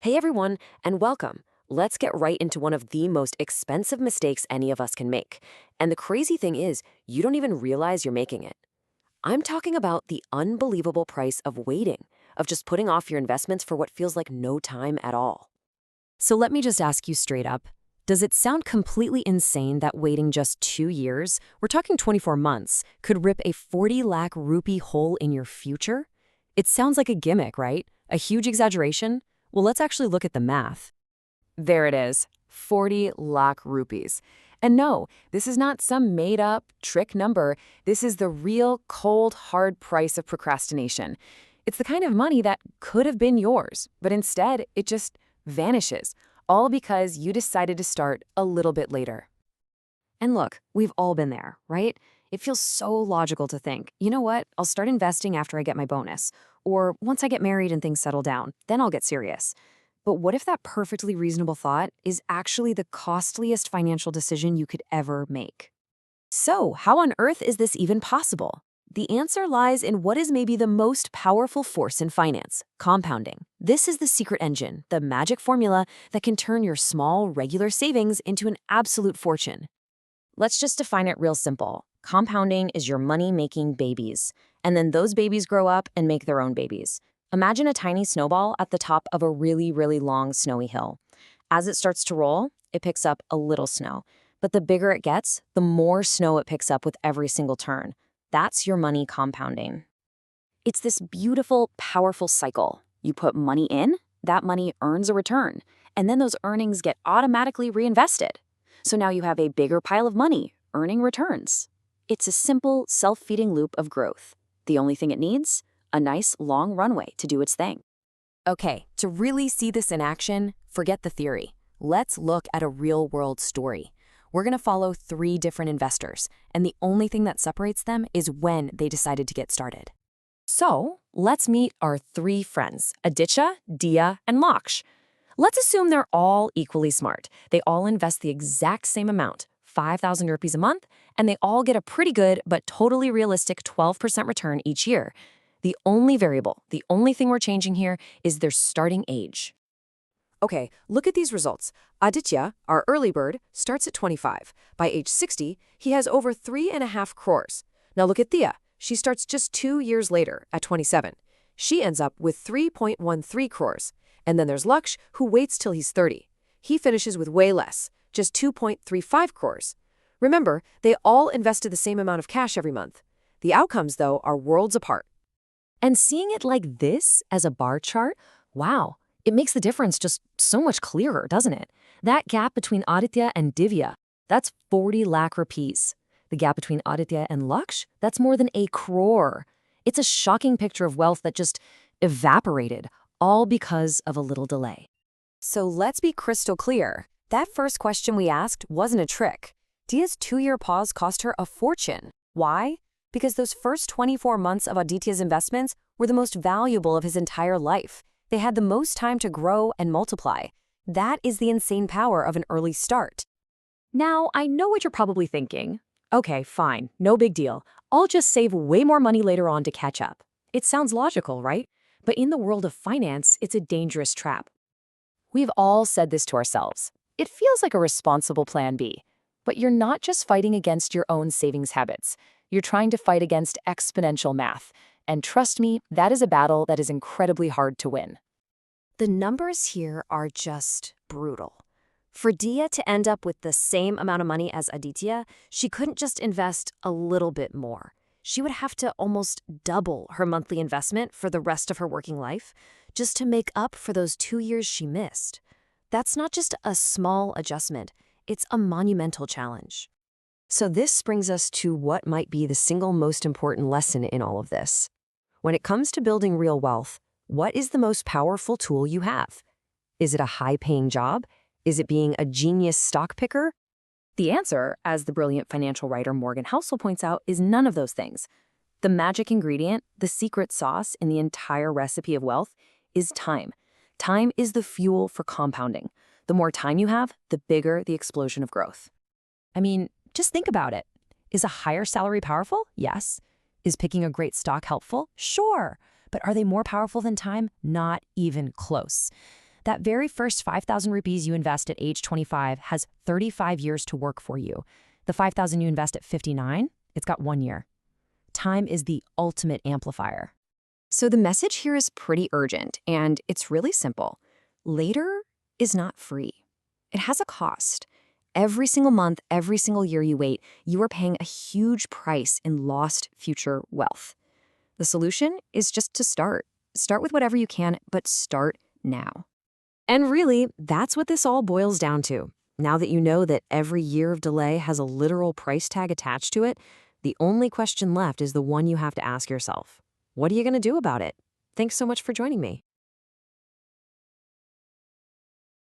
Hey everyone, and welcome. Let's get right into one of the most expensive mistakes any of us can make. And the crazy thing is, you don't even realize you're making it. I'm talking about the unbelievable price of waiting, of just putting off your investments for what feels like no time at all. So let me just ask you straight up. Does it sound completely insane that waiting just 2 years, we're talking 24 months, could rip a 40 lakh rupee hole in your future? It sounds like a gimmick, right? A huge exaggeration? Well, let's actually look at the math. There it is, 40 lakh rupees. And no, this is not some made up trick number. This is the real cold, hard price of procrastination. It's the kind of money that could have been yours, but instead it just vanishes, all because you decided to start a little bit later. And look, we've all been there, right? It feels so logical to think, you know what, I'll start investing after I get my bonus. Or once I get married and things settle down, then I'll get serious. But what if that perfectly reasonable thought is actually the costliest financial decision you could ever make? So, how on earth is this even possible? The answer lies in what is maybe the most powerful force in finance: compounding. This is the secret engine, the magic formula that can turn your small, regular savings into an absolute fortune. Let's just define it real simple. Compounding is your money-making babies. And then those babies grow up and make their own babies. Imagine a tiny snowball at the top of a really, really long snowy hill. As it starts to roll, it picks up a little snow. But the bigger it gets, the more snow it picks up with every single turn. That's your money compounding. It's this beautiful, powerful cycle. You put money in, that money earns a return, and then those earnings get automatically reinvested. So now you have a bigger pile of money, earning returns. It's a simple, self-feeding loop of growth. The only thing it needs? A nice, long runway to do its thing. Okay, to really see this in action, forget the theory. Let's look at a real-world story. We're going to follow 3 different investors, and the only thing that separates them is when they decided to get started. So, let's meet our 3 friends, Aditya, Dia, and Laksh. Let's assume they're all equally smart. They all invest the exact same amount, 5,000 rupees a month, and they all get a pretty good but totally realistic 12% return each year. The only variable, the only thing we're changing here is their starting age. Okay, look at these results. Aditya, our early bird, starts at 25. By age 60, he has over 3.5 crores. Now look at Thea. She starts just 2 years later, at 27. She ends up with 3.13 crores. And then there's Laksh, who waits till he's 30. He finishes with way less, just 2.35 crores. Remember, they all invested the same amount of cash every month. The outcomes, though, are worlds apart. And seeing it like this as a bar chart, wow, it makes the difference just so much clearer, doesn't it? That gap between Aditya and Divya, that's 40 lakh rupees. The gap between Aditya and Laksh, that's more than a crore. It's a shocking picture of wealth that just evaporated, all because of a little delay. So let's be crystal clear. That first question we asked wasn't a trick. Dia's 2-year pause cost her a fortune. Why? Because those first 24 months of Aditya's investments were the most valuable of his entire life. They had the most time to grow and multiply. That is the insane power of an early start. Now, I know what you're probably thinking. Okay, fine, no big deal. I'll just save way more money later on to catch up. It sounds logical, right? But in the world of finance, it's a dangerous trap. We've all said this to ourselves. It feels like a responsible plan B. But you're not just fighting against your own savings habits. You're trying to fight against exponential math. And trust me, that is a battle that is incredibly hard to win. The numbers here are just brutal. For Dia to end up with the same amount of money as Aditya, she couldn't just invest a little bit more. She would have to almost double her monthly investment for the rest of her working life just to make up for those 2 years she missed. That's not just a small adjustment, it's a monumental challenge. So this brings us to what might be the single most important lesson in all of this. When it comes to building real wealth, what is the most powerful tool you have? Is it a high-paying job? Is it being a genius stock picker? The answer, as the brilliant financial writer Morgan Housel points out, is none of those things. The magic ingredient, the secret sauce in the entire recipe of wealth, is time. Time is the fuel for compounding. The more time you have, the bigger the explosion of growth. I mean, just think about it. Is a higher salary powerful? Yes. Is picking a great stock helpful? Sure. But are they more powerful than time? Not even close. That very first 5,000 rupees you invest at age 25 has 35 years to work for you. The 5,000 you invest at 59, it's got 1 year. Time is the ultimate amplifier. So the message here is pretty urgent, and it's really simple. Later is not free. It has a cost. Every single month, every single year you wait, you are paying a huge price in lost future wealth. The solution is just to start. Start with whatever you can, but start now. And really, that's what this all boils down to. Now that you know that every year of delay has a literal price tag attached to it, the only question left is the one you have to ask yourself. What are you going to do about it? Thanks so much for joining me.